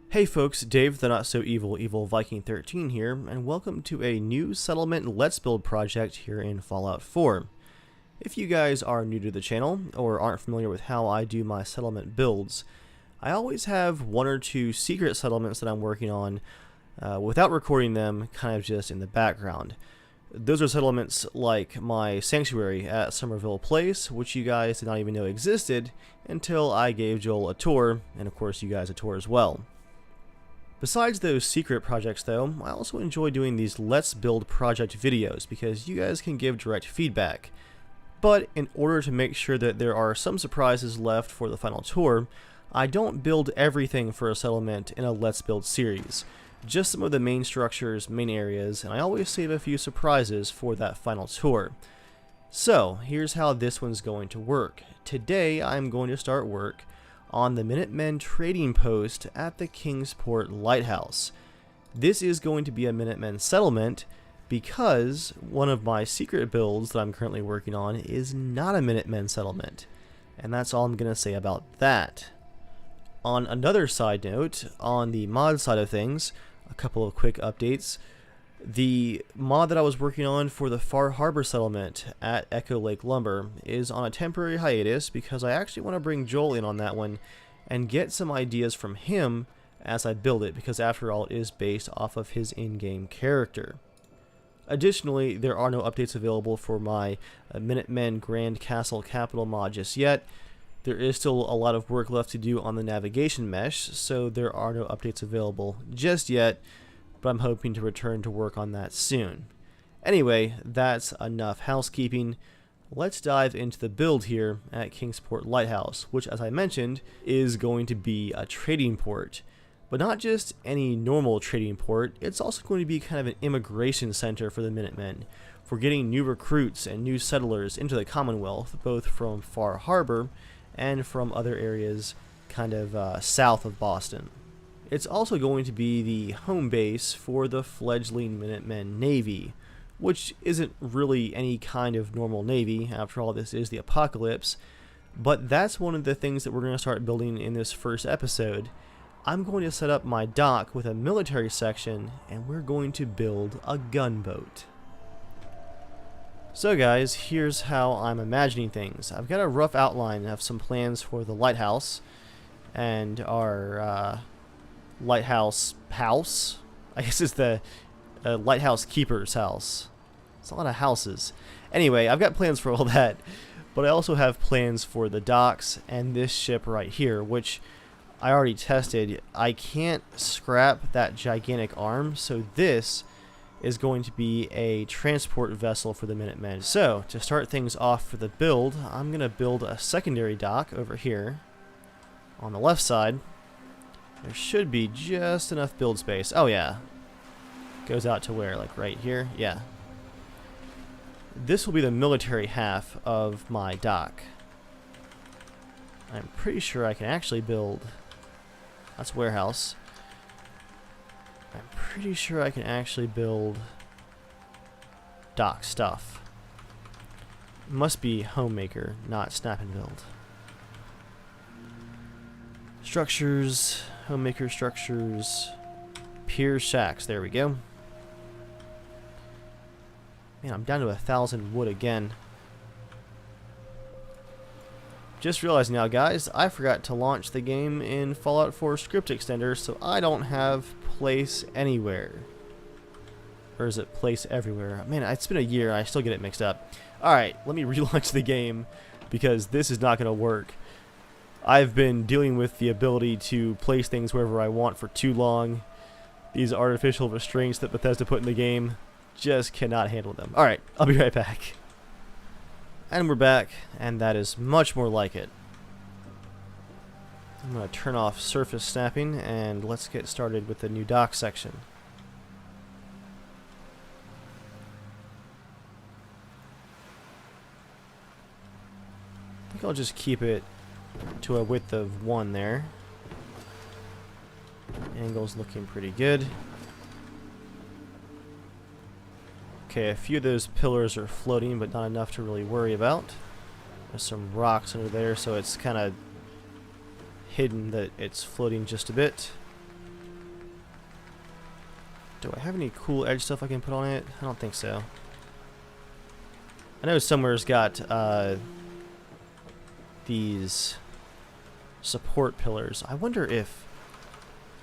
Hey folks, Dave the Not So Evil Viking 13 here, and welcome to a new settlement Let's Build project here in Fallout 4. If you guys are new to the channel, or aren't familiar with how I do my settlement builds, I always have one or two secret settlements that I'm working on without recording them, kind of just in the background. Those are settlements like my sanctuary at Somerville Place, which you guys did not even know existed until I gave Joel a tour, and of course you guys a tour as well. Besides those secret projects though, I also enjoy doing these Let's Build project videos because you guys can give direct feedback. But in order to make sure that there are some surprises left for the final tour, I don't build everything for a settlement in a Let's Build series. Just some of the main structures, main areas, and I always save a few surprises for that final tour. So, here's how this one's going to work. Today I'm going to start work on the Minutemen trading post at the Kingsport Lighthouse. This is going to be a Minutemen settlement because one of my secret builds that I'm currently working on is not a Minutemen settlement. And that's all I'm going to say about that. On another side note, on the mod side of things, a couple of quick updates. The mod that I was working on for the Far Harbor settlement at Echo Lake Lumber is on a temporary hiatus because I actually want to bring Joel in on that one and get some ideas from him as I build it, because after all it is based off of his in-game character. Additionally, there are no updates available for my Minutemen Grand Castle Capital mod just yet. There is still a lot of work left to do on the navigation mesh, so there are no updates available just yet, but I'm hoping to return to work on that soon. Anyway, that's enough housekeeping. Let's dive into the build here at Kingsport Lighthouse, which, as I mentioned, is going to be a trading port. But not just any normal trading port, it's also going to be kind of an immigration center for the Minutemen, for getting new recruits and new settlers into the Commonwealth, both from Far Harbor and from other areas kind of south of Boston. It's also going to be the home base for the fledgling Minutemen Navy, which isn't really any kind of normal navy. After all, this is the apocalypse. But that's one of the things that we're going to start building in this first episode. I'm going to set up my dock with a military section, and we're going to build a gunboat. So guys, here's how I'm imagining things. I've got a rough outline of some plans for the lighthouse and our lighthouse house. I guess it's the lighthouse keeper's house. It's a lot of houses. Anyway, I've got plans for all that, but I also have plans for the docks and this ship right here, which I already tested. I can't scrap that gigantic arm, so this is going to be a transport vessel for the Minutemen. So, to start things off for the build, I'm going to build a secondary dock over here on the left side. There should be just enough build space. Oh yeah. Goes out to where? Like right here? Yeah. This will be the military half of my dock. I'm pretty sure I can actually build... That's warehouse. I'm pretty sure I can actually build dock stuff. It must be homemaker, not snap and build. Structures, homemaker structures, pier shacks, there we go. Man, I'm down to 1,000 wood again. Just realized now, guys, I forgot to launch the game in Fallout 4 script extender, so I don't have place anywhere. Or is it place everywhere? Man, it's been a year, I still get it mixed up. Alright, let me relaunch the game, because this is not going to work. I've been dealing with the ability to place things wherever I want for too long. These artificial restraints that Bethesda put in the game just cannot handle them. Alright, I'll be right back. And we're back, and that is much more like it. I'm going to turn off surface snapping, and let's get started with the new dock section. I think I'll just keep it to a width of 1 there. Angle's looking pretty good. Okay, a few of those pillars are floating, but not enough to really worry about. There's some rocks under there, so it's kind of hidden that it's floating just a bit. Do I have any cool edge stuff I can put on it? I don't think so. I know somewhere's got these support pillars. I wonder if,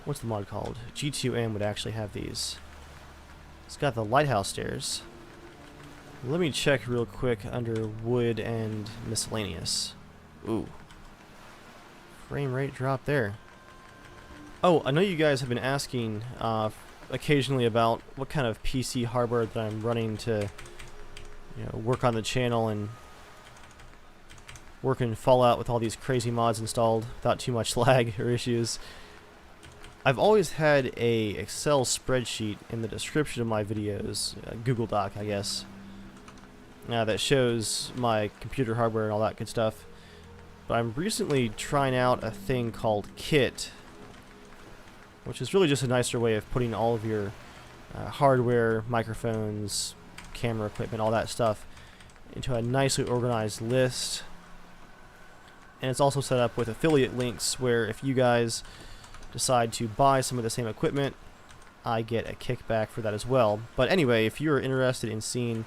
what's the mod called? G2M would actually have these. It's got the lighthouse stairs. Let me check real quick under wood and miscellaneous. Ooh. Frame rate drop there. Oh, I know you guys have been asking occasionally about what kind of PC hardware that I'm running to, you know, work on the channel and work in Fallout with all these crazy mods installed without too much lag or issues. I've always had a Excel spreadsheet in the description of my videos, Google Doc, I guess, that shows my computer hardware and all that good stuff. But I'm recently trying out a thing called Kit, which is really just a nicer way of putting all of your hardware, microphones, camera equipment, all that stuff into a nicely organized list. And it's also set up with affiliate links where if you guys decide to buy some of the same equipment, I get a kickback for that as well. But anyway, if you're interested in seeing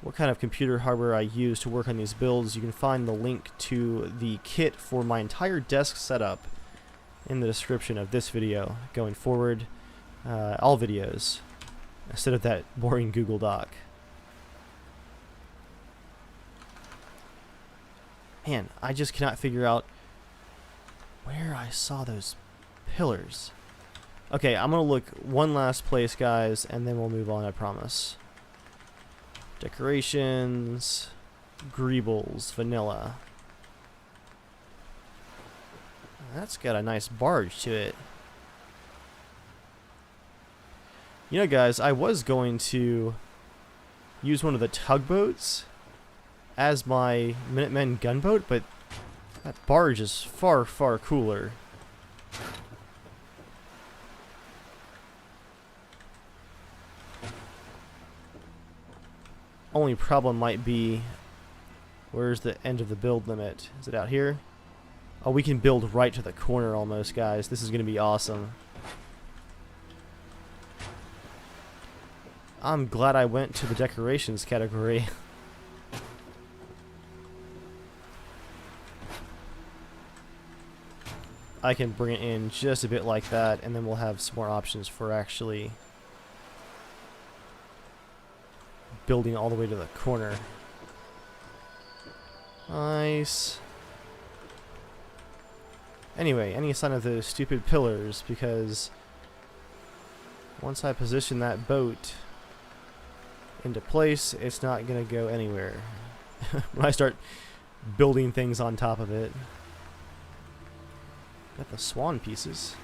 what kind of computer hardware I use to work on these builds, you can find the link to the kit for my entire desk setup in the description of this video going forward, all videos, instead of that boring Google Doc. Man, I just cannot figure out where I saw those pillars. Okay, I'm gonna look one last place, guys, and then we'll move on, I promise. Decorations, greebles, vanilla. That's got a nice barge to it. You know, guys, I was going to use one of the tugboats as my Minutemen gunboat, but that barge is far, far cooler. Only problem might be, where's the end of the build limit? Is it out here? Oh, we can build right to the corner almost, guys. This is going to be awesome. I'm glad I went to the decorations category. I can bring it in just a bit like that, and then we'll have some more options for actually building all the way to the corner. Nice. Anyway, any sign of those stupid pillars, because once I position that boat into place, it's not going to go anywhere when I start building things on top of it. Got the swan pieces.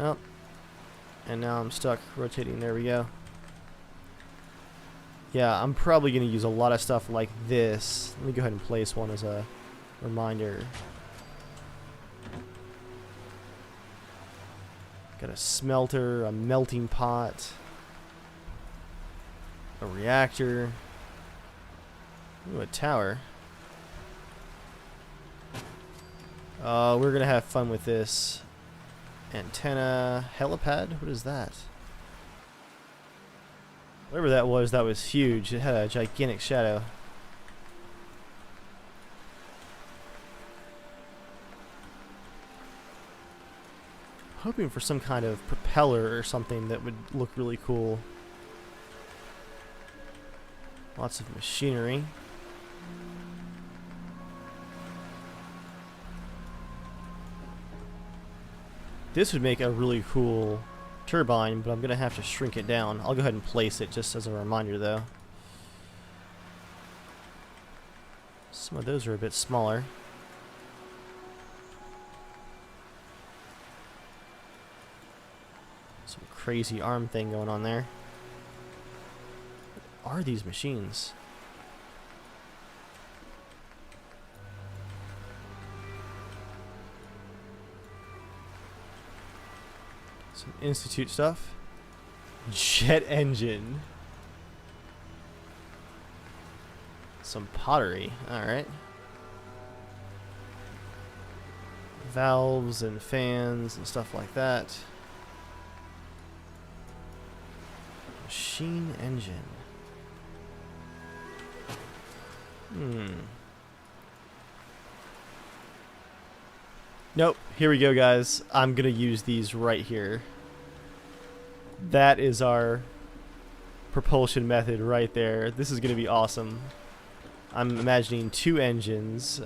Oh, and now I'm stuck rotating. There we go. Yeah, I'm probably going to use a lot of stuff like this. Let me go ahead and place one as a reminder. Got a smelter, a melting pot, a reactor, ooh, a tower. We're going to have fun with this. Antenna, helipad, what is that? Whatever that was huge. It had a gigantic shadow. Hoping for some kind of propeller or something that would look really cool. Lots of machinery. This would make a really cool turbine, but I'm going to have to shrink it down. I'll go ahead and place it just as a reminder, though. Some of those are a bit smaller. Some crazy arm thing going on there. What are these machines? Some Institute stuff. Jet engine. Some pottery. Alright. valves and fans and stuff like that. Machine engine. Nope, here we go, guys. I'm gonna use these right here. That is our propulsion method right there. This is gonna be awesome. I'm imagining 2 engines.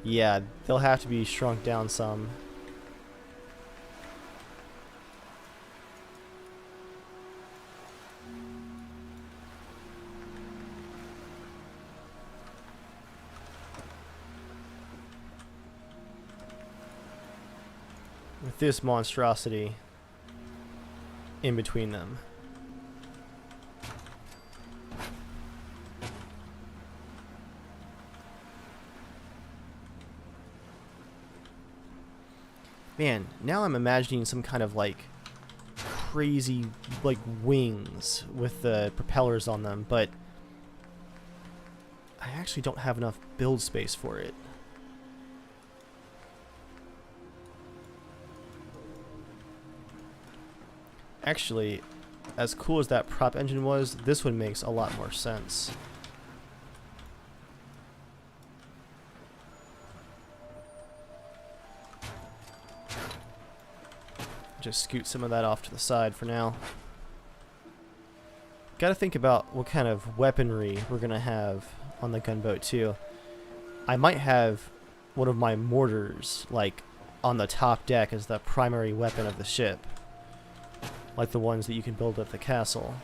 Yeah, they'll have to be shrunk down some. With this monstrosity in between them. Man, now I'm imagining some kind of like crazy like wings with the propellers on them, but I actually don't have enough build space for it. Actually, as cool as that prop engine was, this one makes a lot more sense. Just scoot some of that off to the side for now. Gotta think about what kind of weaponry we're gonna have on the gunboat too. I might have one of my mortars like on the top deck as the primary weapon of the ship, like the ones that you can build at the castle.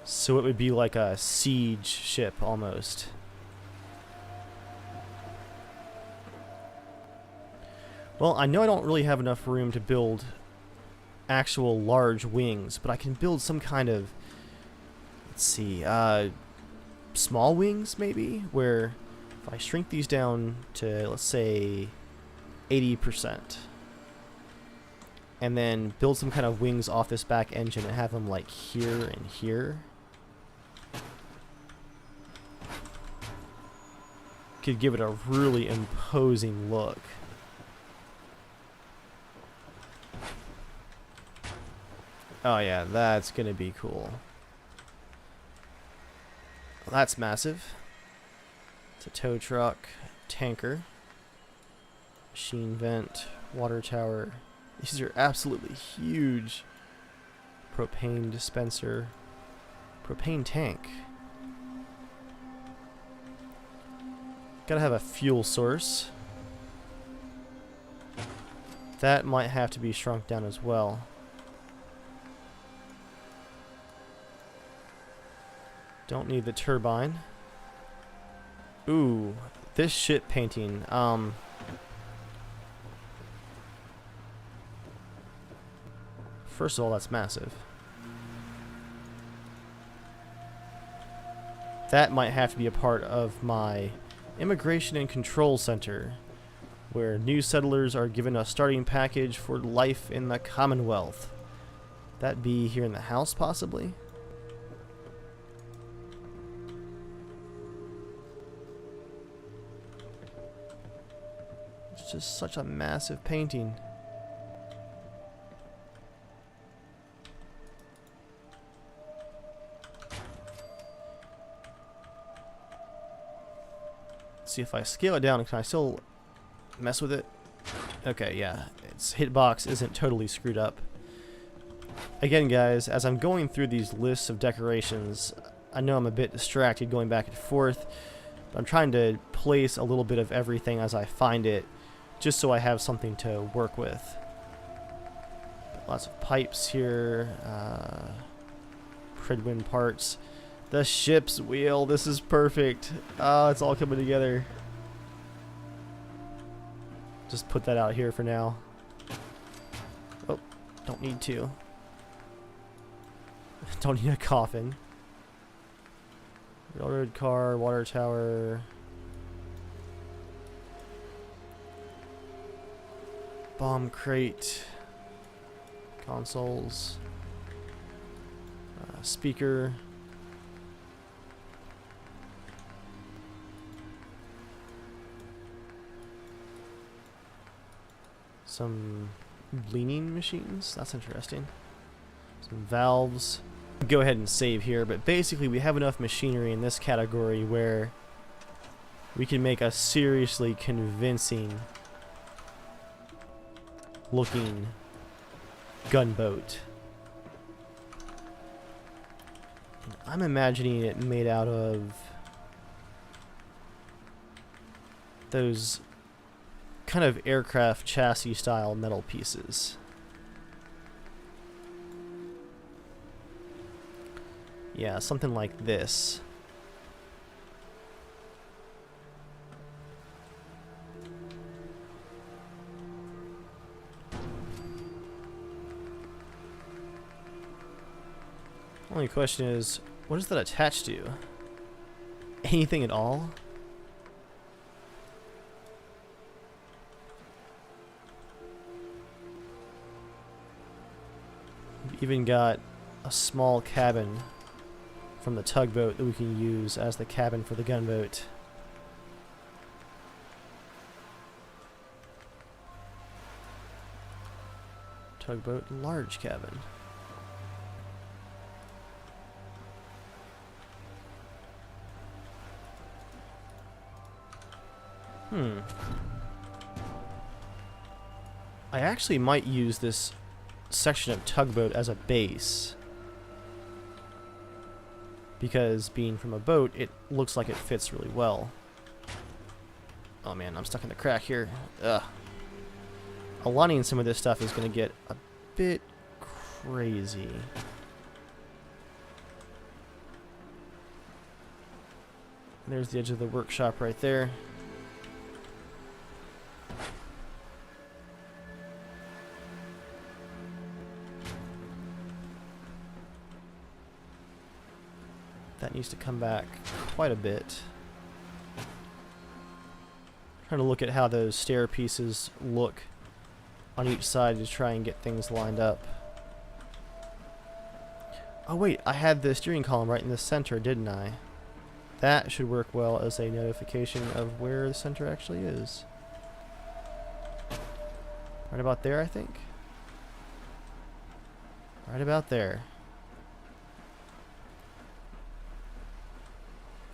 So it would be like a siege ship almost. Well, I know I don't really have enough room to build actual large wings, but I can build some kind of, let's see, small wings maybe, where if I shrink these down to, let's say, 80%, and then build some kind of wings off this back engine and have them like here and here, could give it a really imposing look. Oh yeah, that's gonna be cool. Well, that's massive. It's a tow truck, tanker, machine vent, water tower. These are absolutely huge. Propane dispenser, propane tank. Gotta have a fuel source. That might have to be shrunk down as well. Don't need the turbine. Ooh, this ship painting. First of all, that's massive. That might have to be a part of my immigration and control center, where new settlers are given a starting package for life in the Commonwealth. That be here in the house, possibly? It's just such a massive painting. Let's see if I scale it down, can I still mess with it? Okay, yeah, its hitbox isn't totally screwed up. Again, guys, as I'm going through these lists of decorations, I know I'm a bit distracted going back and forth, but I'm trying to place a little bit of everything as I find it, just so I have something to work with. Lots of pipes here, Pridwin parts. The ship's wheel, this is perfect. Oh, it's all coming together. Just put that out here for now. Oh, don't need to. Don't need a coffin. Railroad car, water tower. Bomb crate. Consoles. Speaker. Some leaning machines. That's interesting. Some valves. Go ahead and save here, but basically we have enough machinery in this category where we can make a seriously convincing looking gunboat. And I'm imagining it made out of those kind of aircraft chassis style metal pieces. Yeah, something like this. Only question is, what is that attached to? Anything at all? We've even got a small cabin from the tugboat that we can use as the cabin for the gunboat. Tugboat large cabin. I actually might use this section of tugboat as a base, because being from a boat, it looks like it fits really well. Oh man, I'm stuck in the crack here. Ugh. Aligning some of this stuff is going to get a bit crazy. There's the edge of the workshop right there. That needs to come back quite a bit. Trying to look at how those stair pieces look on each side to try and get things lined up. Oh wait, I had the steering column right in the center, didn't I? That should work well as a notification of where the center actually is. Right about there, I think. Right about there.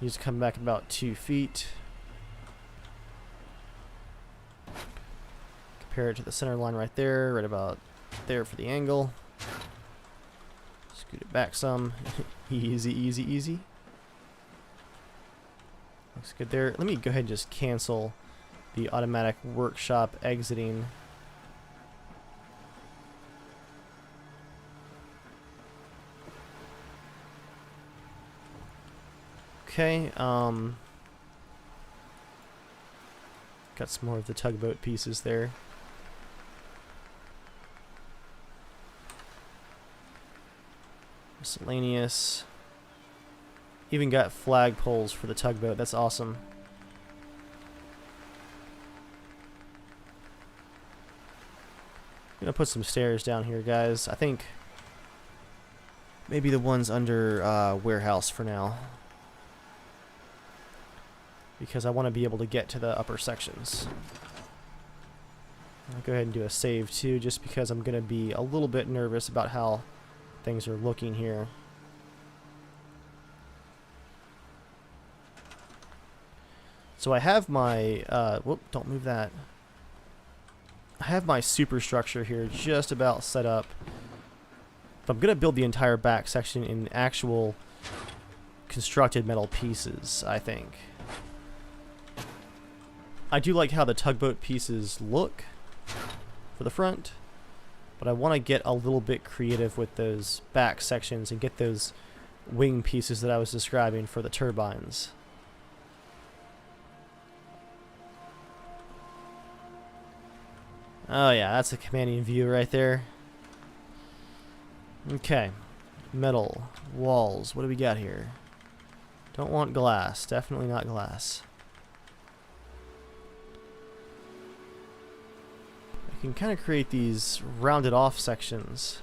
Needs to come back about 2 feet. Compare it to the center line right there, right about there for the angle. Scoot it back some. Easy, easy, easy. Looks good there. Let me go ahead and just cancel the automatic workshop exiting. Okay, got some more of the tugboat pieces there. Miscellaneous. Even got flag poles for the tugboat. That's awesome. Gonna put some stairs down here, guys. I think maybe the ones under warehouse for now, because I want to be able to get to the upper sections. I'll go ahead and do a save too, just because I'm going to be a little bit nervous about how things are looking here. So I have my, whoop, don't move that. I have my superstructure here just about set up. But I'm going to build the entire back section in actual constructed metal pieces, I think. I do like how the tugboat pieces look for the front, but I want to get a little bit creative with those back sections and get those wing pieces that I was describing for the turbines. Oh yeah, that's a commanding view right there. Okay, metal, walls, what do we got here? Don't want glass, definitely not glass. I can kind of create these rounded off sections.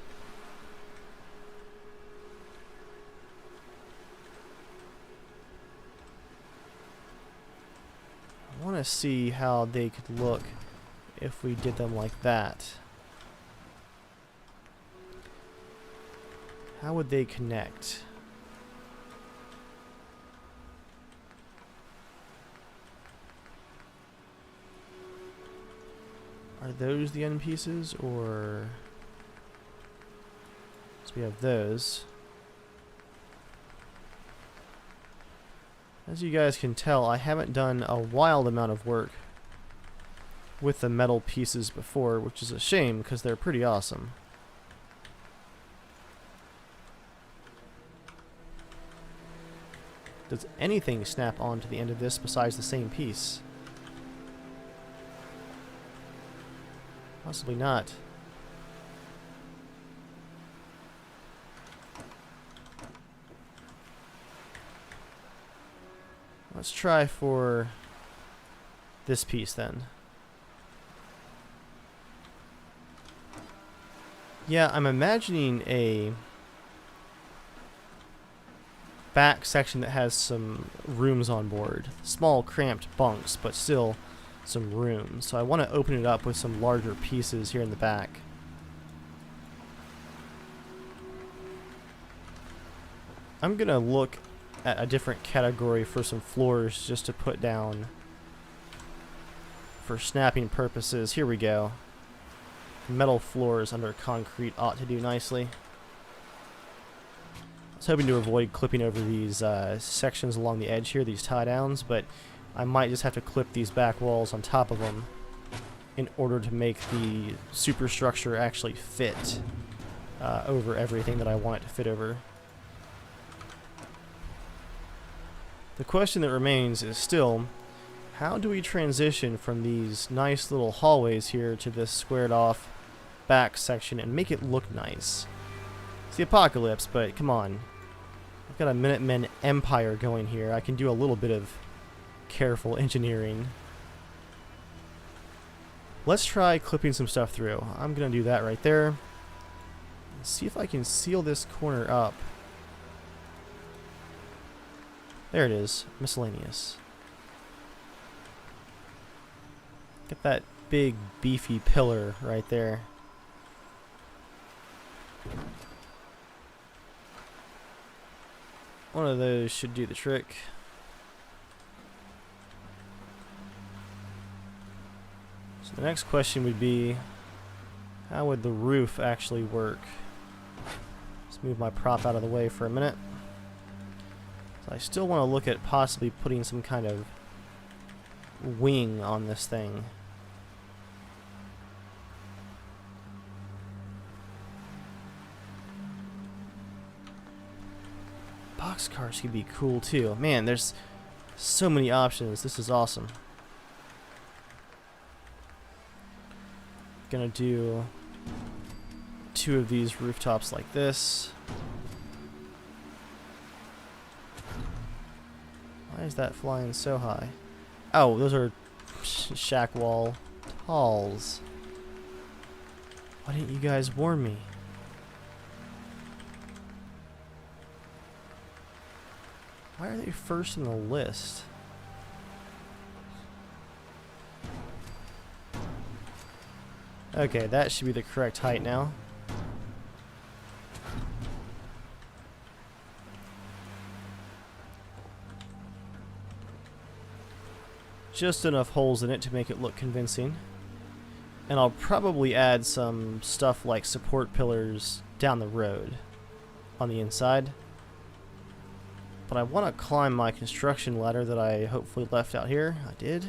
I want to see how they could look if we did them like that? How would they connect? Are those the end pieces, or... So we have those. As you guys can tell, I haven't done a wild amount of work with the metal pieces before, which is a shame because they're pretty awesome. Does anything snap onto the end of this besides the same piece? Possibly not. Let's try for this piece then. Yeah, I'm imagining a back section that has some rooms on board. Small, cramped bunks, but still some room. So I want to open it up with some larger pieces here in the back. I'm going to look at a different category for some floors just to put down for snapping purposes. Here we go. Metal floors under concrete ought to do nicely. I was hoping to avoid clipping over these sections along the edge here, these tie downs, but I might just have to clip these back walls on top of them in order to make the superstructure actually fit over everything that I want it to fit over. The question that remains is still, how do we transition from these nice little hallways here to this squared off back section and make it look nice? It's the apocalypse, but come on. I've got a Minutemen empire going here. I can do a little bit of careful engineering. Let's try clipping some stuff through. I'm going to do that right there. Let's see if I can seal this corner up. There it is. Miscellaneous. Get that big beefy pillar right there. One of those should do the trick. So the next question would be, how would the roof actually work? Let's move my prop out of the way for a minute. So I still want to look at possibly putting some kind of wing on this thing. Boxcars could be cool too. Man, there's so many options. This is awesome. Gonna do 2 of these rooftops like this. Why is that flying so high? Oh, those are shack wall talls. Why didn't you guys warn me? Why are they first in the list? Okay, that should be the correct height now. Just enough holes in it to make it look convincing. And I'll probably add some stuff like support pillars down the road on the inside. But I want to climb my construction ladder that I hopefully left out here. I did.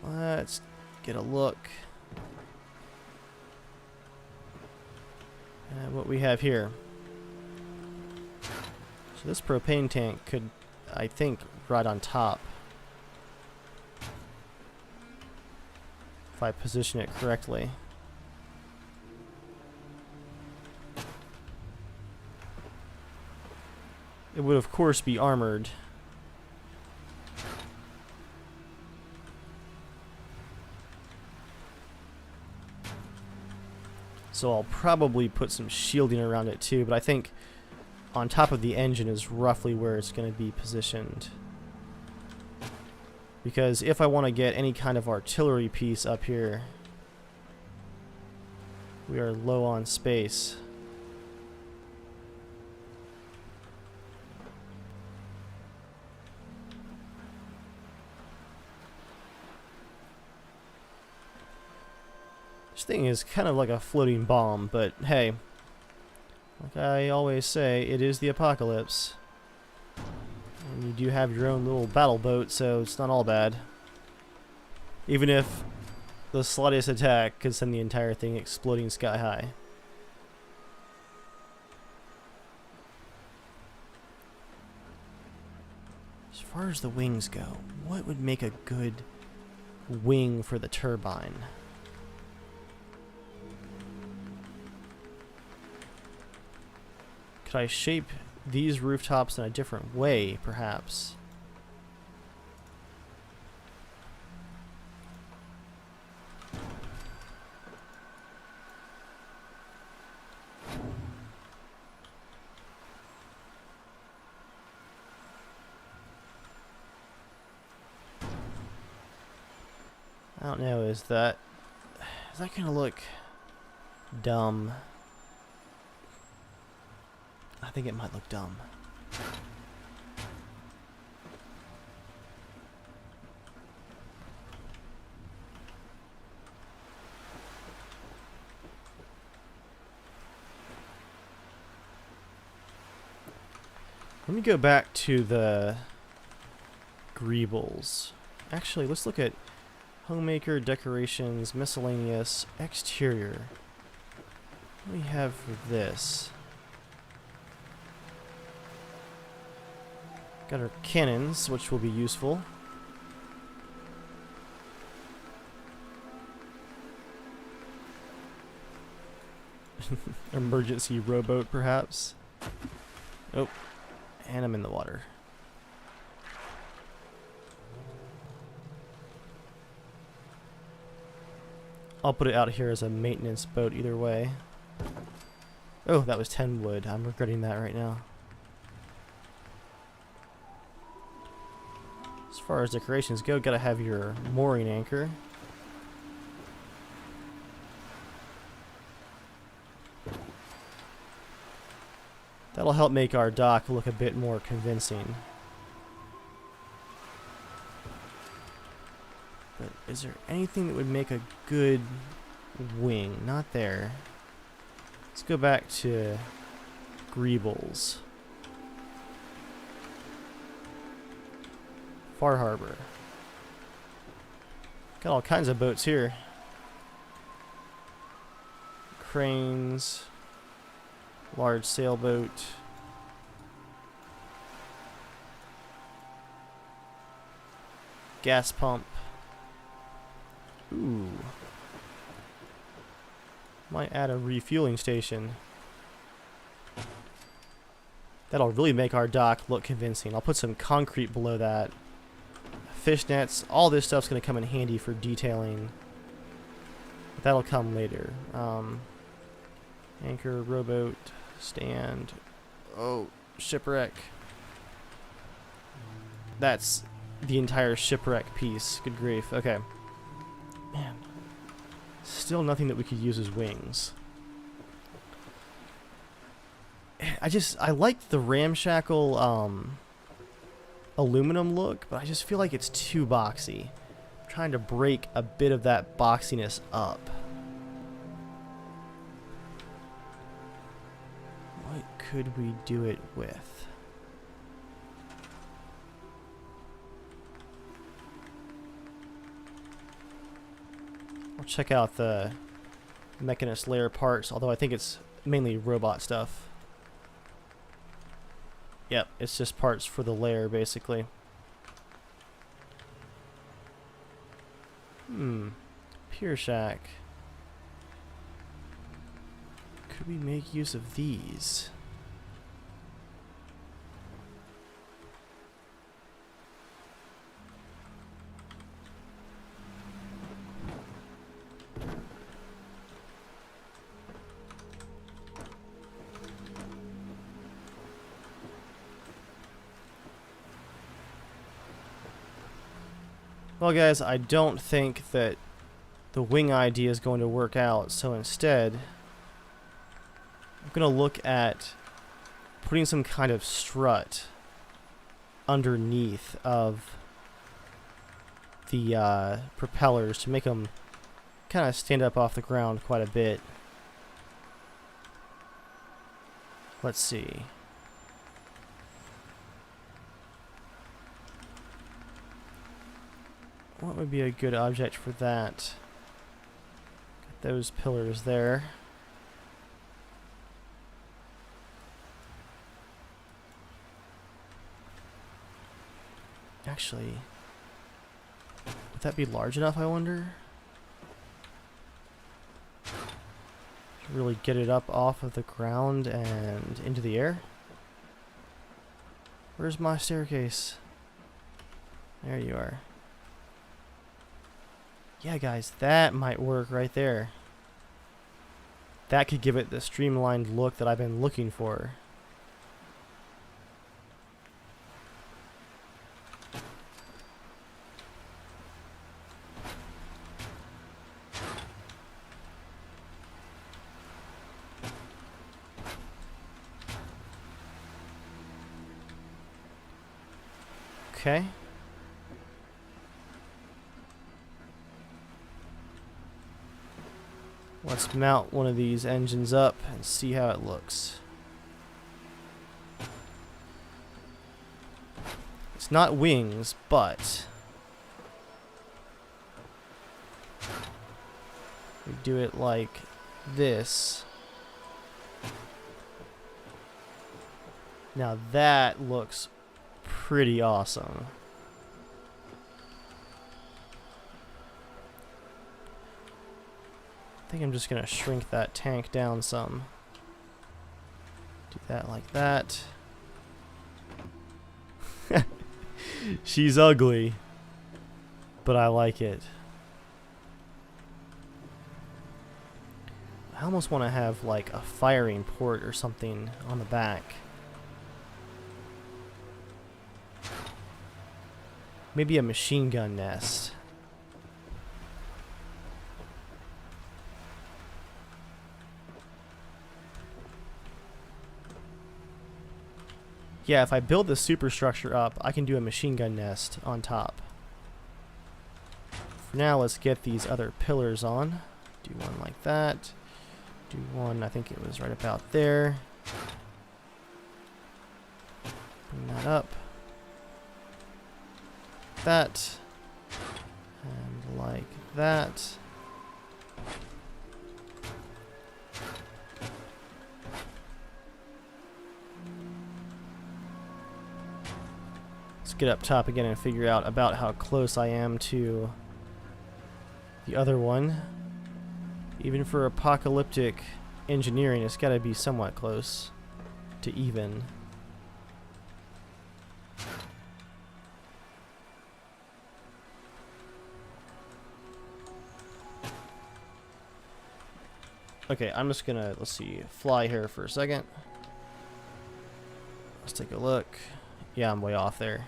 Let's get a look at what we have here. So this propane tank could, I think, ride on top if I position it correctly. It would of course be armored. So I'll probably put some shielding around it too, but I think on top of the engine is roughly where it's going to be positioned. Because if I want to get any kind of artillery piece up here, we are low on space. This thing is kind of like a floating bomb, but hey, like I always say, it is the apocalypse. And you do have your own little battle boat, so it's not all bad. Even if the slightest attack could send the entire thing exploding sky high. As far as the wings go, what would make a good wing for the turbine? Could I shape these rooftops in a different way, perhaps? I don't know, is that gonna look dumb? I think it might look dumb. Let me go back to the greebles. Actually, let's look at homemaker, decorations, miscellaneous, exterior. What do we have for this? Got our cannons, which will be useful. Emergency rowboat, perhaps. Oh, and I'm in the water. I'll put it out here as a maintenance boat either way. Oh, that was 10 wood. I'm regretting that right now. As far as decorations go, gotta have your mooring anchor. That'll help make our dock look a bit more convincing. But is there anything that would make a good wing? Not there. Let's go back to greebles. Far Harbor. Got all kinds of boats here. Cranes. Large sailboat. Gas pump. Ooh. Might add a refueling station. That'll really make our dock look convincing. I'll put some concrete below that. Fish nets, all this stuff's going to come in handy for detailing. But that'll come later. Anchor, rowboat, stand. Oh, shipwreck. That's the entire shipwreck piece. Good grief. Okay. Man. Still nothing that we could use as wings. I like the ramshackle aluminum look, but I just feel like it's too boxy. I'm trying to break a bit of that boxiness up. What could we do it with? I'll check out the Mechanist layer parts, although I think it's mainly robot stuff. Yep, it's just parts for the layer, basically. Pier shack. Could we make use of these? Well, guys, I don't think that the wing idea is going to work out, so instead I'm going to look at putting some kind of strut underneath of the propellers to make them kind of stand up off the ground quite a bit. Let's see. What would be a good object for that? Got those pillars there. Actually, would that be large enough, I wonder? To really get it up off of the ground and into the air? Where's my staircase? There you are. Yeah, guys, that might work right there. That could give it the streamlined look that I've been looking for. Okay. Let's mount one of these engines up and see how it looks. It's not wings, but we do it like this. Now that looks pretty awesome. I think I'm just gonna shrink that tank down some. Do that like that. She's ugly, but I like it. I almost want to have like a firing port or something on the back. Maybe a machine gun nest. Yeah, if I build the superstructure up, I can do a machine gun nest on top. For now, let's get these other pillars on. Do one like that. Do one, I think it was right about there. Bring that up. That. And like that. Let's get up top again and figure out about how close I am to the other one. Even for apocalyptic engineering, it's got to be somewhat close to even. Okay, I'm just gonna, let's see, fly here for a second. Let's take a look. Yeah, I'm way off there.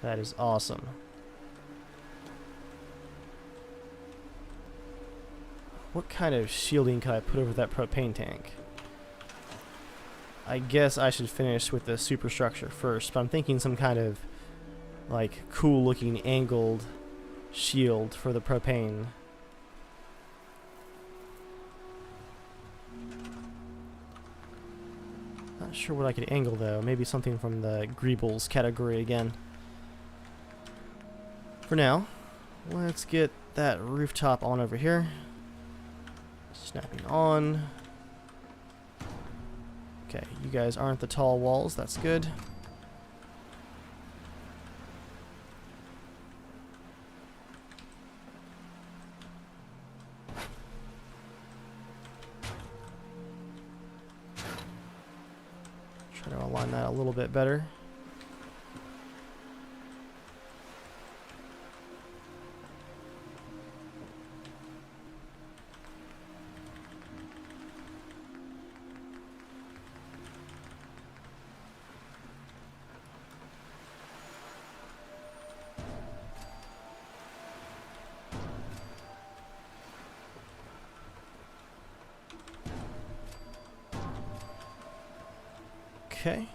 That is awesome. What kind of shielding can I put over that propane tank? I guess I should finish with the superstructure first, but I'm thinking some kind of like cool looking angled shield for the propane. Not sure what I could angle though. Maybe something from the Greebles category again. For now, let's get that rooftop on over here. Snapping on. Okay, you guys aren't the tall walls, that's good. Try to align that a little bit better. Okay.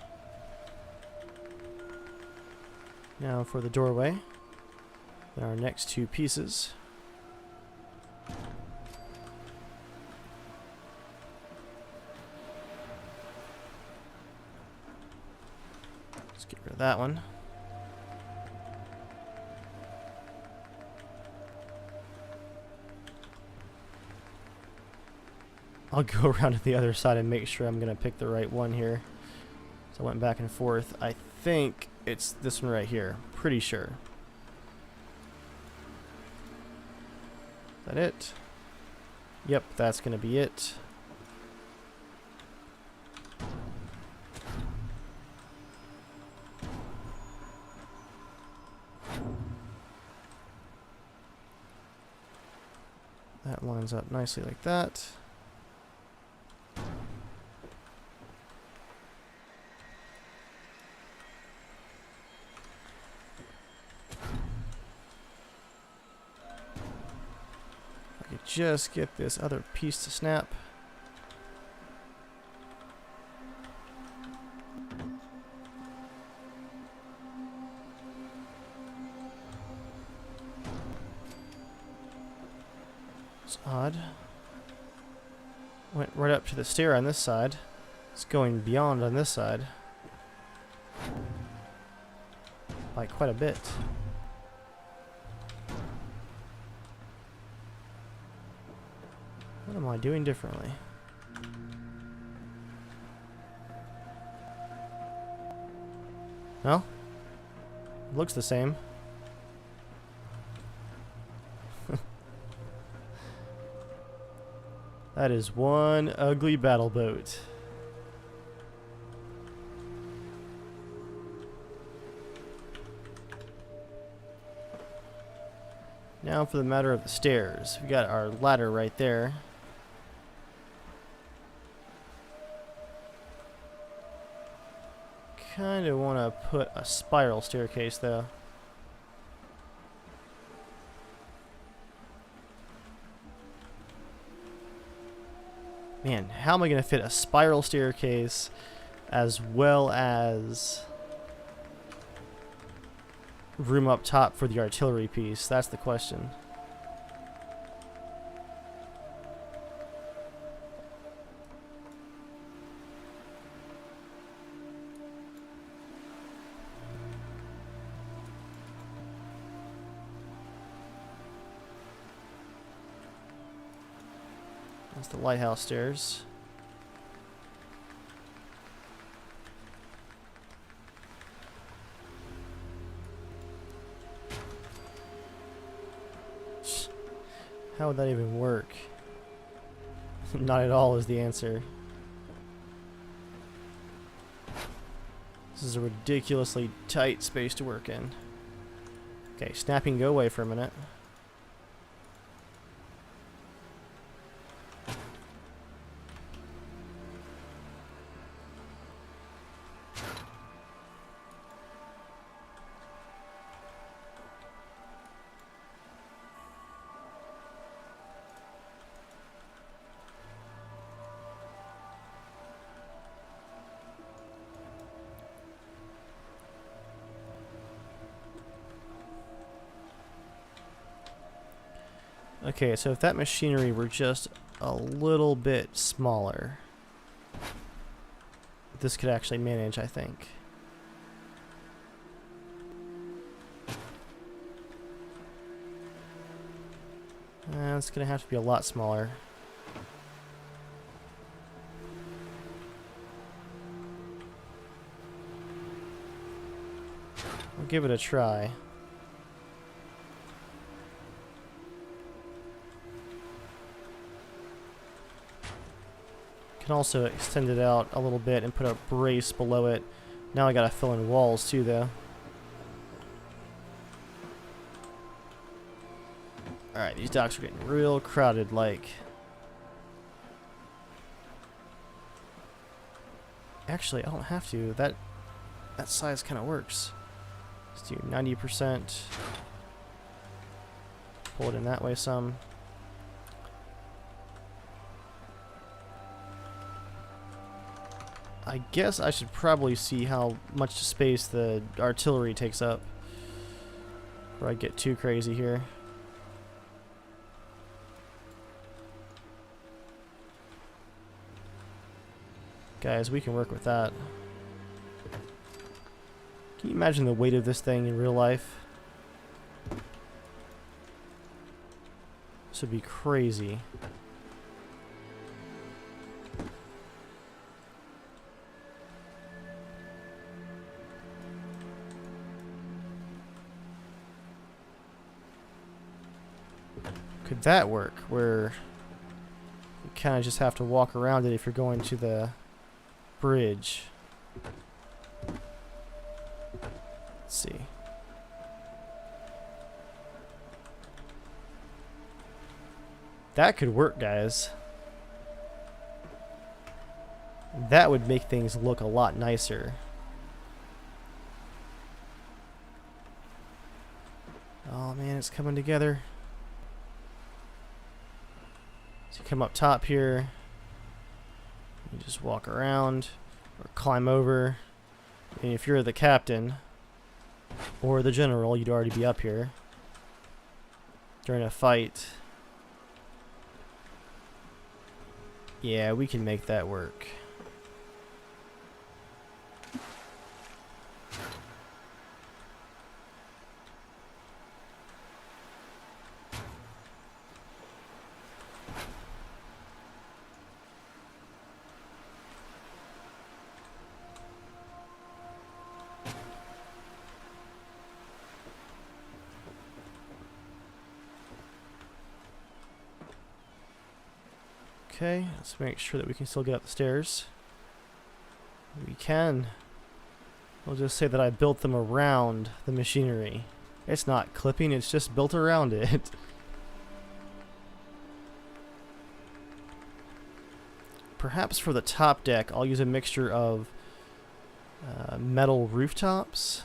Now for the doorway. Then our next two pieces. Let's get rid of that one. I'll go around to the other side and make sure I'm going to pick the right one here. So I went back and forth. I think it's this one right here. Pretty sure. Is that it? Yep, that's going to be it. That lines up nicely like that. Just get this other piece to snap. It's odd. Went right up to the stair on this side. It's going beyond on this side by quite a bit. What am I doing differently? No? It looks the same. That is one ugly battle boat. Now for the matter of the stairs. We got our ladder right there. Kind of want to put a spiral staircase though. Man, how am I going to fit a spiral staircase as well as room up top for the artillery piece? That's the question. That's the lighthouse stairs. How would that even work? Not at all is the answer. This is a ridiculously tight space to work in. Okay, snapping, go away for a minute. Okay, so if that machinery were just a little bit smaller, this could actually manage, I think. It's going to have to be a lot smaller. I'll give it a try. Can also extend it out a little bit and put a brace below it. Now I gotta fill in walls too, though. Alright, these docks are getting real crowded, like. Actually, I don't have to. That size kind of works. Let's do 90%. Pull it in that way some. I guess I should probably see how much space the artillery takes up before I get too crazy here. Guys, we can work with that. Can you imagine the weight of this thing in real life? This would be crazy. Could that work, where you kind of just have to walk around it if you're going to the bridge? Let's see. That could work, guys. That would make things look a lot nicer. Oh man, it's coming together. So you come up top here. You just walk around or climb over. And if you're the captain or the general, you'd already be up here during a fight. Yeah, we can make that work. Okay, let's make sure that we can still get up the stairs. We can. We'll just say that I built them around the machinery. It's not clipping, it's just built around it. Perhaps for the top deck, I'll use a mixture of metal rooftops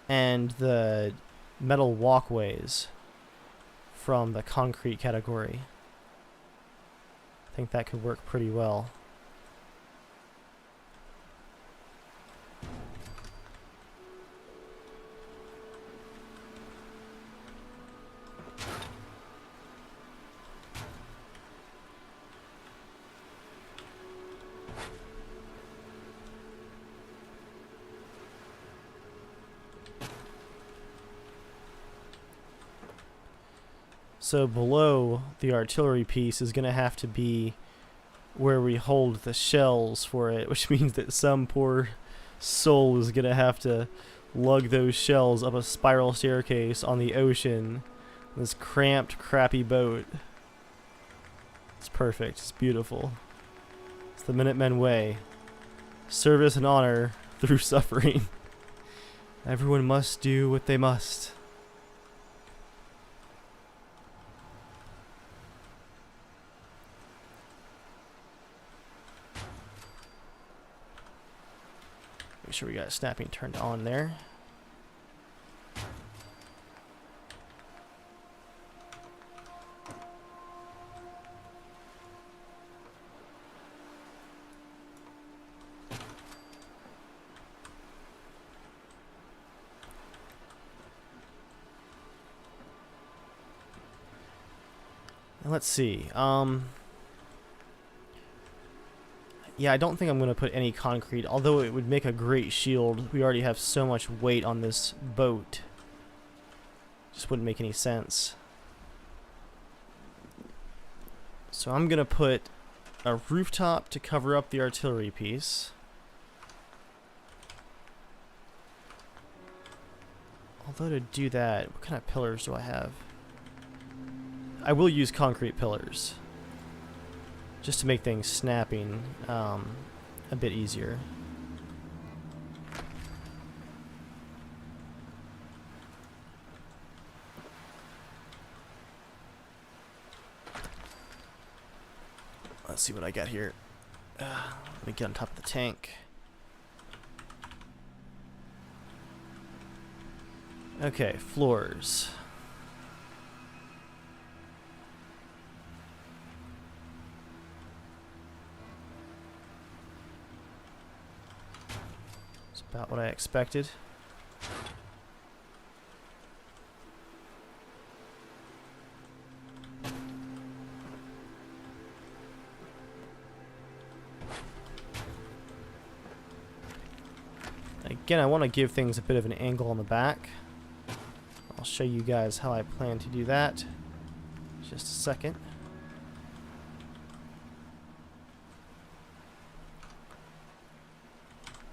and the metal walkways from the concrete category. I think that could work pretty well. So below the artillery piece is going to have to be where we hold the shells for it, which means that some poor soul is going to have to lug those shells up a spiral staircase on the ocean. This cramped, crappy boat. It's perfect. It's beautiful. It's the Minutemen way. Service and honor through suffering. Everyone must do what they must. Make sure we got snapping turned on there. And let's see. Yeah, I don't think I'm going to put any concrete, although it would make a great shield. We already have so much weight on this boat. Just wouldn't make any sense. So I'm going to put a rooftop to cover up the artillery piece. Although to do that, what kind of pillars do I have? I will use concrete pillars, just to make things snapping a bit easier. Let's see what I got here. Let me get on top of the tank. Okay, floors. It's about what I expected. Again, I want to give things a bit of an angle on the back. I'll show you guys how I plan to do that. Just a second.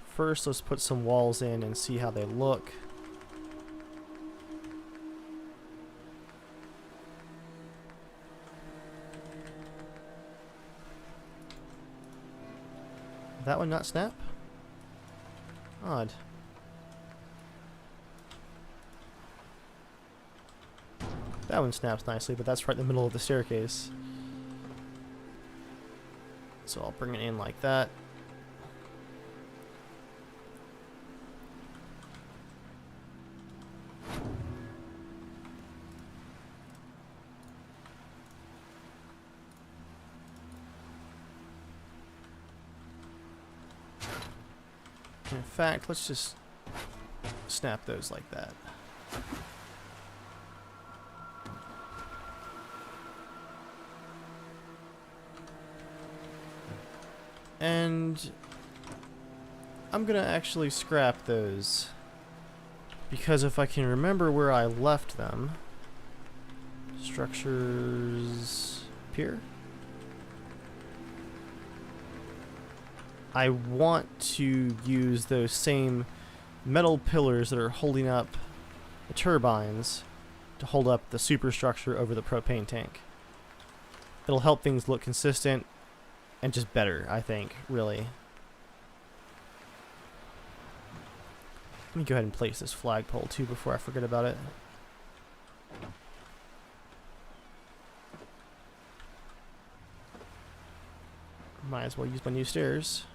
First, let's put some walls in and see how they look. Did that one not snap? Odd. That one snaps nicely, but that's right in the middle of the staircase. So I'll bring it in like that. In fact, let's just snap those like that. And I'm gonna actually scrap those, because if I can remember where I left them, structures here. I want to use those same metal pillars that are holding up the turbines to hold up the superstructure over the propane tank. It'll help things look consistent and just better, I think, really. Let me go ahead and place this flagpole too before I forget about it. Might as well use my new stairs.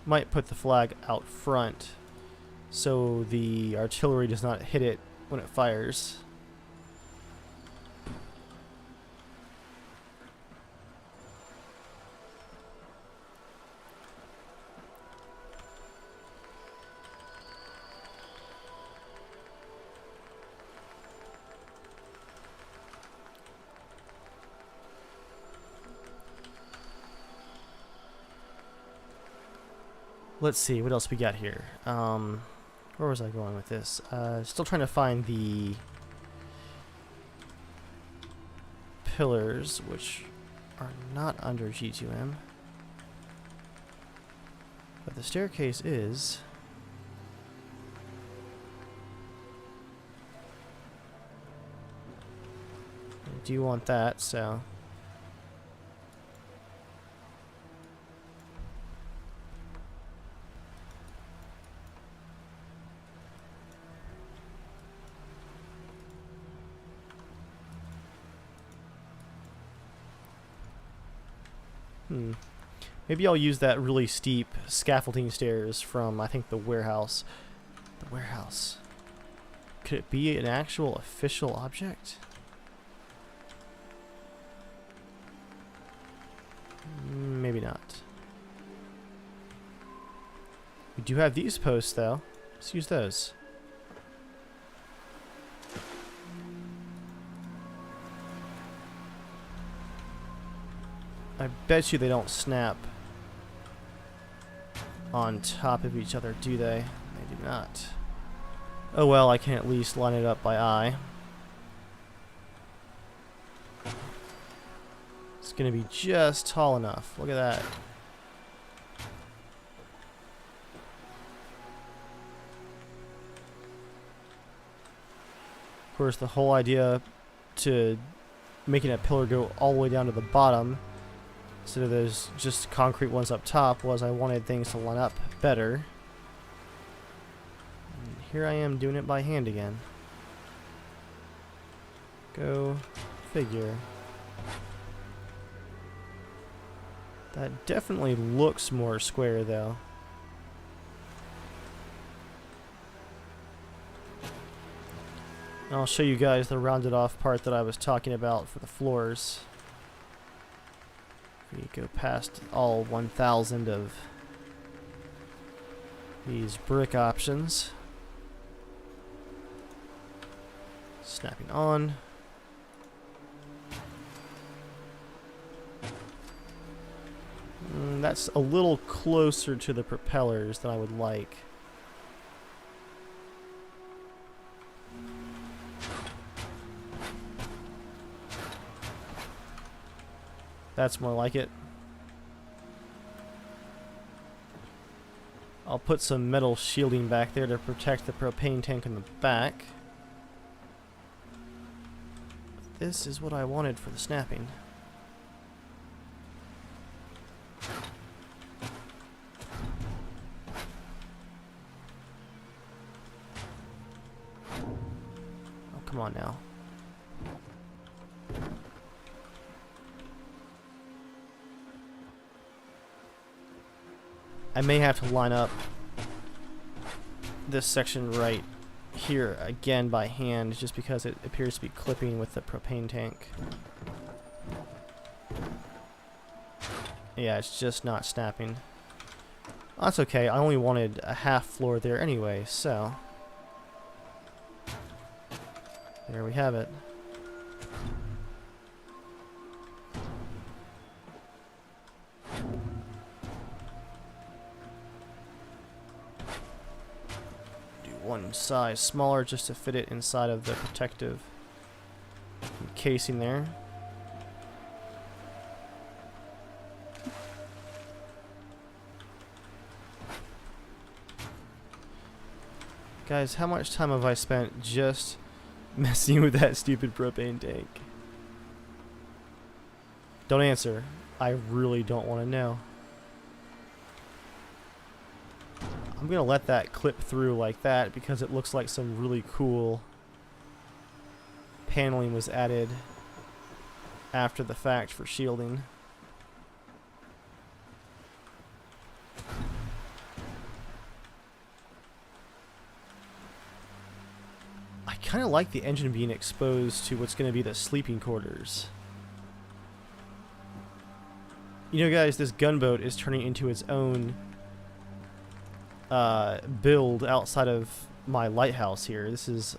Might put the flag out front so the artillery does not hit it when it fires. Let's see, what else we got here? Where was I going with this? Still trying to find the pillars, which are not under G2M. But the staircase is. I do want that, so. Maybe I'll use that really steep scaffolding stairs from, I think, the warehouse. The warehouse. Could it be an actual official object? Maybe not. We do have these posts, though. Let's use those. I bet you they don't snap on top of each other, do they? They do not. Oh well, I can at least line it up by eye. It's gonna be just tall enough. Look at that. Of course, the whole idea to making a pillar go all the way down to the bottom instead of those just concrete ones up top was I wanted things to line up better. And here I am doing it by hand again. Go figure. That definitely looks more square though. And I'll show you guys the rounded off part that I was talking about for the floors. We go past all 1,000 of these brick options. Snapping on. That's a little closer to the propellers than I would like. That's more like it. I'll put some metal shielding back there to protect the propane tank in the back. This is what I wanted for the snapping. Oh, come on now. I may have to line up this section right here again by hand just because it appears to be clipping with the propane tank. Yeah, it's just not snapping. Well, that's okay. I only wanted a half floor there anyway, so there we have it. One size smaller just to fit it inside of the protective casing there. Guys, how much time have I spent just messing with that stupid propane tank? Don't answer. I really don't want to know. I'm gonna let that clip through like that because it looks like some really cool paneling was added after the fact for shielding. I kind of like the engine being exposed to what's going to be the sleeping quarters. You know, guys, this gunboat is turning into its own build outside of my lighthouse here. This is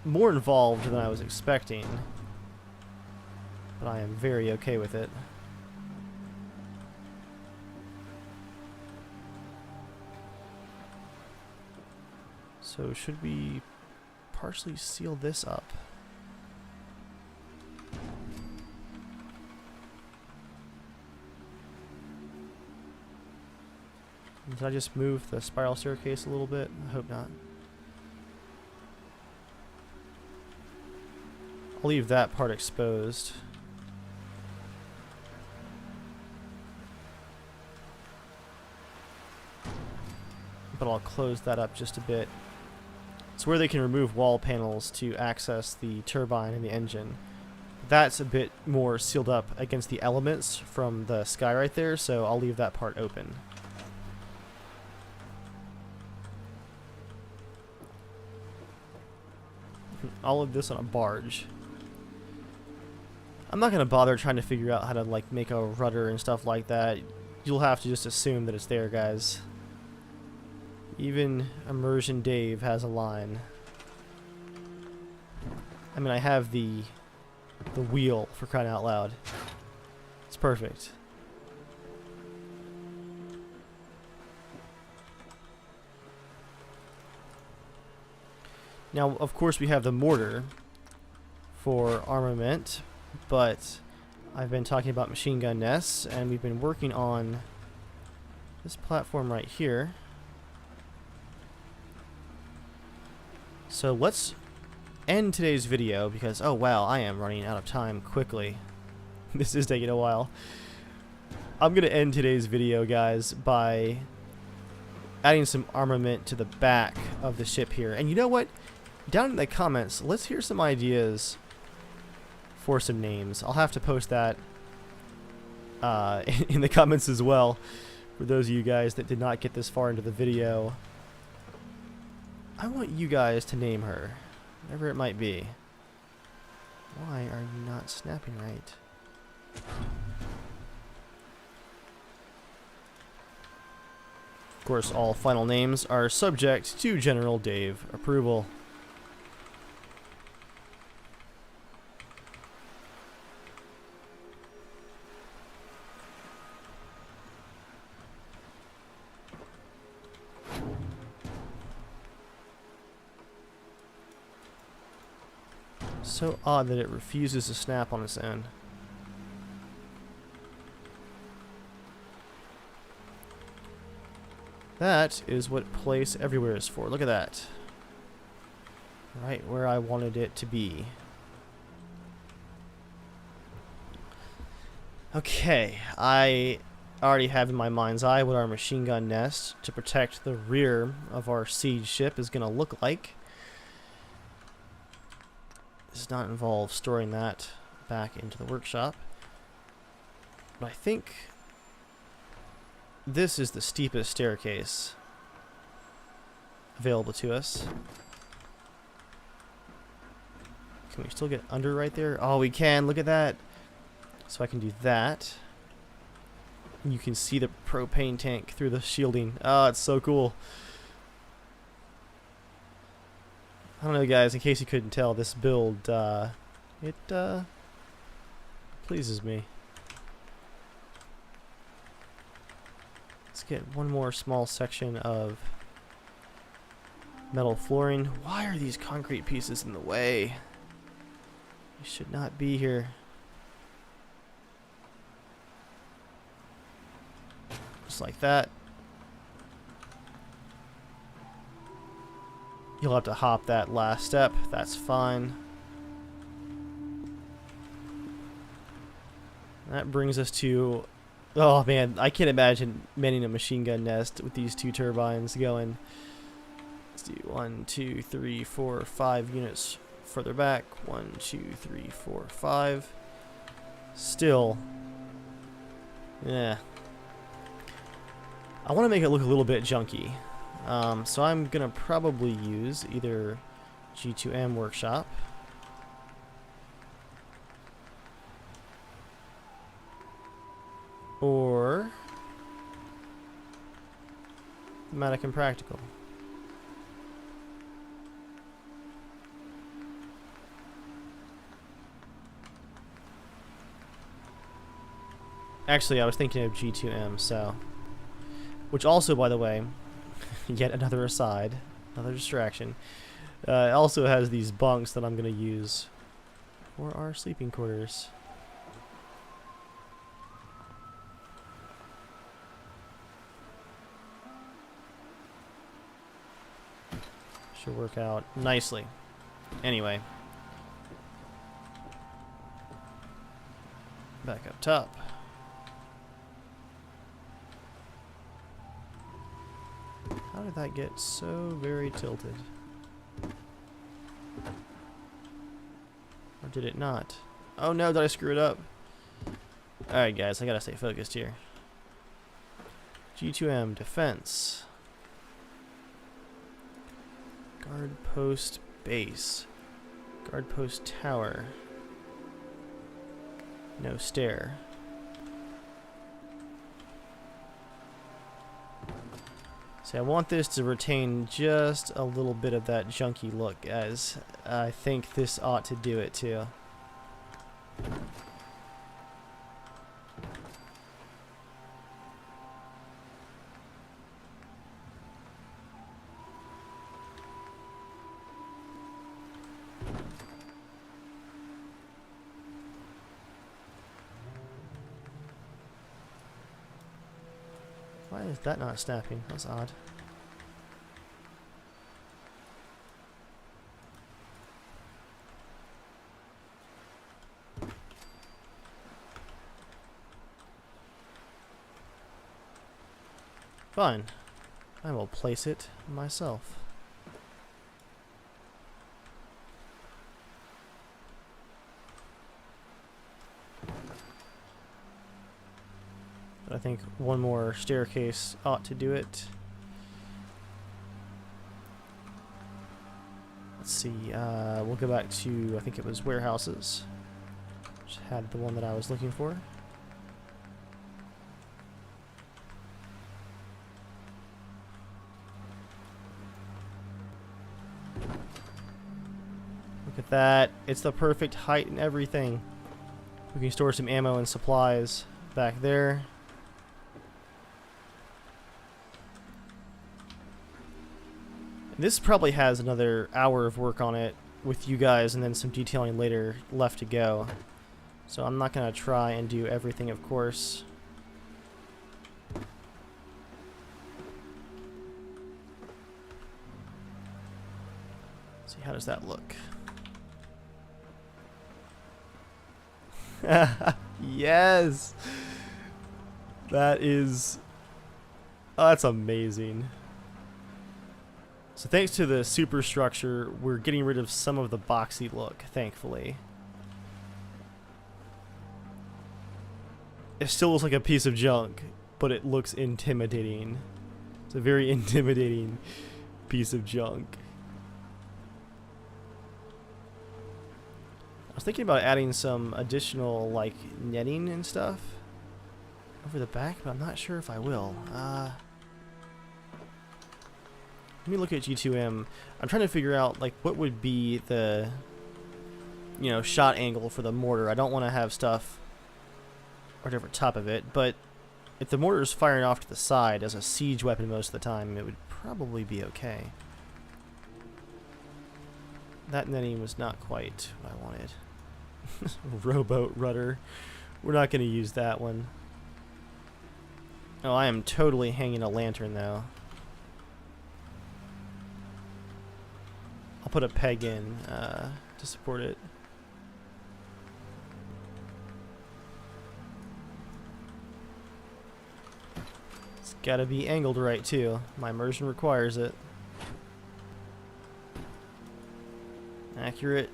more involved than I was expecting, but I am very okay with it. So should we partially seal this up? Did I just move the spiral staircase a little bit? I hope not. I'll leave that part exposed. But I'll close that up just a bit. It's where they can remove wall panels to access the turbine and the engine. That's a bit more sealed up against the elements from the sky right there, so I'll leave that part open. All of this on a barge. I'm not going to bother trying to figure out how to like make a rudder and stuff like that. You'll have to just assume that it's there, guys. Even RangerDave has a line. I mean, I have the wheel, for crying out loud. It's perfect. Now, of course, we have the mortar for armament, but I've been talking about machine gun nests, and we've been working on this platform right here. So let's end today's video because, oh wow, I am running out of time quickly. This is taking a while. I'm going to end today's video, guys, by adding some armament to the back of the ship here. And you know what? Down in the comments, let's hear some ideas for some names. I'll have to post that in the comments as well for those of you guys that did not get this far into the video. I want you guys to name her, whatever it might be. Why are you not snapping right? Of course, all final names are subject to General Dave approval. So odd that it refuses to snap on its own. That is what place everywhere is for. Look at that. Right where I wanted it to be. Okay, I already have in my mind's eye what our machine gun nest to protect the rear of our siege ship is going to look like. This does not involve storing that back into the workshop. But I think this is the steepest staircase available to us. Can we still get under right there? Oh, we can. Look at that. So I can do that. And you can see the propane tank through the shielding. Oh, it's so cool. I don't know, guys, in case you couldn't tell, this build, it pleases me. Let's get one more small section of metal flooring. Why are these concrete pieces in the way? You should not be here. Just like that. You'll have to hop that last step. That's fine. That brings us to... Oh man, I can't imagine manning a machine gun nest with these two turbines going. Let's do 1, 2, 3, 4, 5 units further back. 1, 2, 3, 4, 5. Still. Yeah. I want to make it look a little bit junky. So I'm going to probably use either G2M Workshop or Thematic and Practical. Actually, I was thinking of G2M, so... Which also, by the way... Yet another aside, another distraction. It also has these bunks that I'm going to use for our sleeping quarters. Should work out nicely. Anyway. Back up top. How did that get so very tilted? Or did it not? Oh no, did I screw it up? Alright guys, I gotta stay focused here. G2M, defense. Guard post base. Guard post tower. No stair. See, I want this to retain just a little bit of that junky look, as I think this ought to do it too. Why is that not snapping? That's odd. Fine. I will place it myself. But I think one more staircase ought to do it. Let's see, we'll go back to, I think it was warehouses. Just had the one that I was looking for. Look at that. It's the perfect height and everything. We can store some ammo and supplies back there. This probably has another hour of work on it with you guys and then some detailing later left to go. So I'm not going to try and do everything, of course. Let's see, how does that look? Yes! That is... Oh, that's amazing. So thanks to the Superstructure, we're getting rid of some of the boxy look, thankfully. It still looks like a piece of junk, but it looks intimidating. It's a very intimidating piece of junk. I was thinking about adding some additional, like, netting and stuff over the back, but I'm not sure if I will. Let me look at G2M. I'm trying to figure out, like, what would be the, you know, shot angle for the mortar. I don't want to have stuff right over top of it, but if the mortar is firing off to the side as a siege weapon most of the time, it would probably be okay. That netting was not quite what I wanted. Rowboat rudder. We're not going to use that one. Oh, I am totally hanging a lantern, though. I'll put a peg in to support it. It's gotta be angled right too. My immersion requires it. Accurate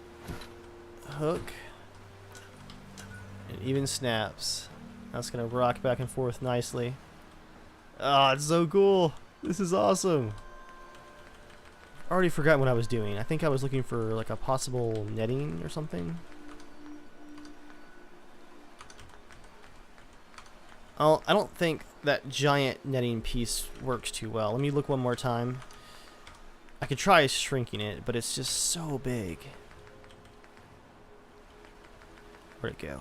hook. It even snaps. That's gonna rock back and forth nicely. Oh, it's so cool. This is awesome. I already forgot what I was doing. I think I was looking for like a possible netting or something. Oh, I don't think that giant netting piece works too well. Let me look one more time. I could try shrinking it, but it's just so big. Where'd it go?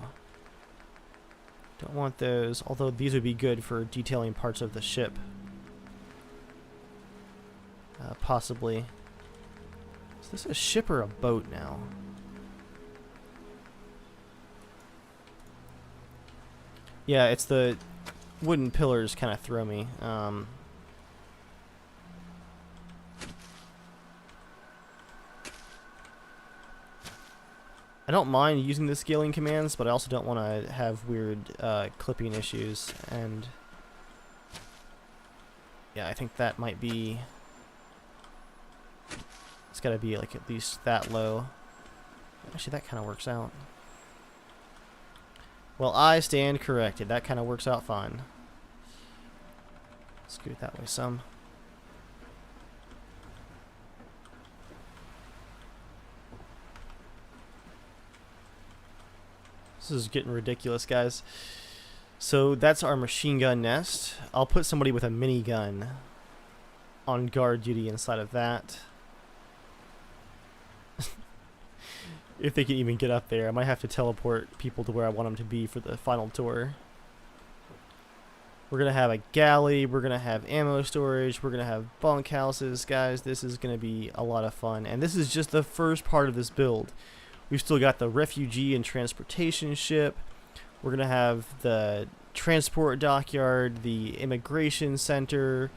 Don't want those, although these would be good for detailing parts of the ship. Possibly. Is this a ship or a boat now? Yeah, it's the wooden pillars kind of throw me. I don't mind using the scaling commands, but I also don't want to have weird clipping issues. And yeah, I think that might be... It's got to be like at least that low. Actually, that kind of works out. Well, I stand corrected. That kind of works out fine. Scoot it that way some. This is getting ridiculous, guys. So that's our machine gun nest. I'll put somebody with a minigun on guard duty inside of that. If they can even get up there. I might have to teleport people to where I want them to be for the final tour. We're going to have a galley. We're going to have ammo storage. We're going to have bunkhouses. Guys, this is going to be a lot of fun. And this is just the first part of this build. We've still got the refugee and transportation ship. We're going to have the transport dockyard, the immigration center,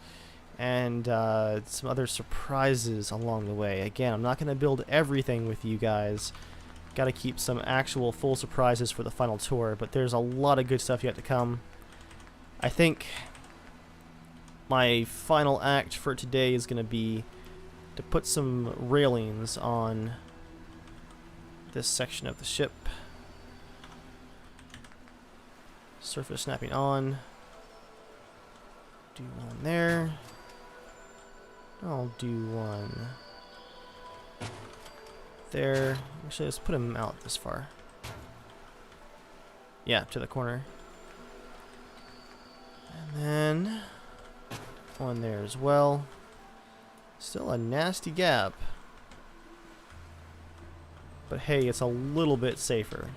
and some other surprises along the way. Again, I'm not going to build everything with you guys. Got to keep some actual full surprises for the final tour, but there's a lot of good stuff yet to come. I think my final act for today is going to be to put some railings on this section of the ship. Surface snapping on. Do one there. I'll do one there. Actually, let's put him out this far. Yeah, to the corner. And then one there as well. Still a nasty gap. But hey, it's a little bit safer.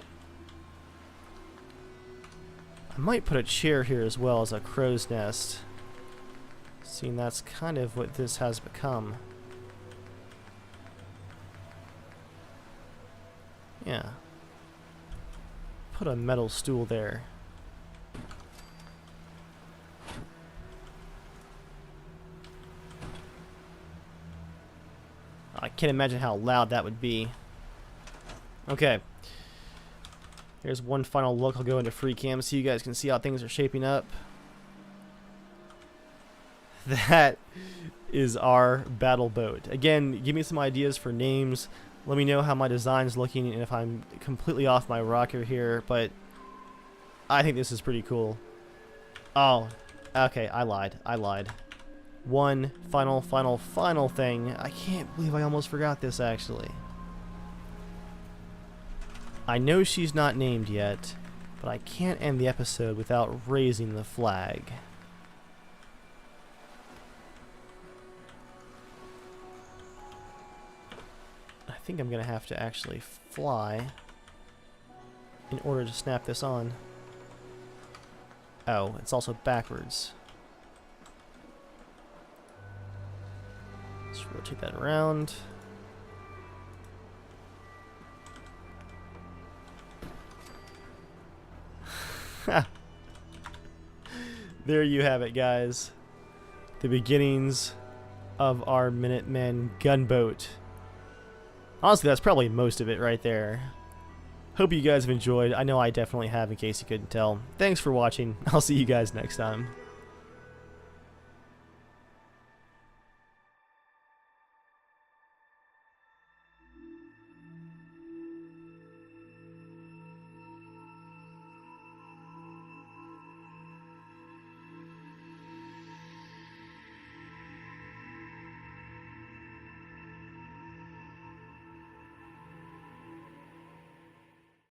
I might put a chair here as well as a crow's nest. Seeing that's kind of what this has become. Yeah. Put a metal stool there. I can't imagine how loud that would be. Okay. Here's one final look. I'll go into free cam so you guys can see how things are shaping up. That is our battle boat. Again, give me some ideas for names. Let me know how my design's looking and if I'm completely off my rocker here, but I think this is pretty cool. Oh, okay, I lied. One final thing. I can't believe I almost forgot this, actually. I know she's not named yet, but I can't end the episode without raising the flag. I think I'm going to have to actually fly in order to snap this on. Oh, it's also backwards. Let's rotate that around. There you have it, guys. The beginnings of our Minutemen gunboat. Honestly, that's probably most of it right there. Hope you guys have enjoyed. I know I definitely have, in case you couldn't tell. Thanks for watching. I'll see you guys next time.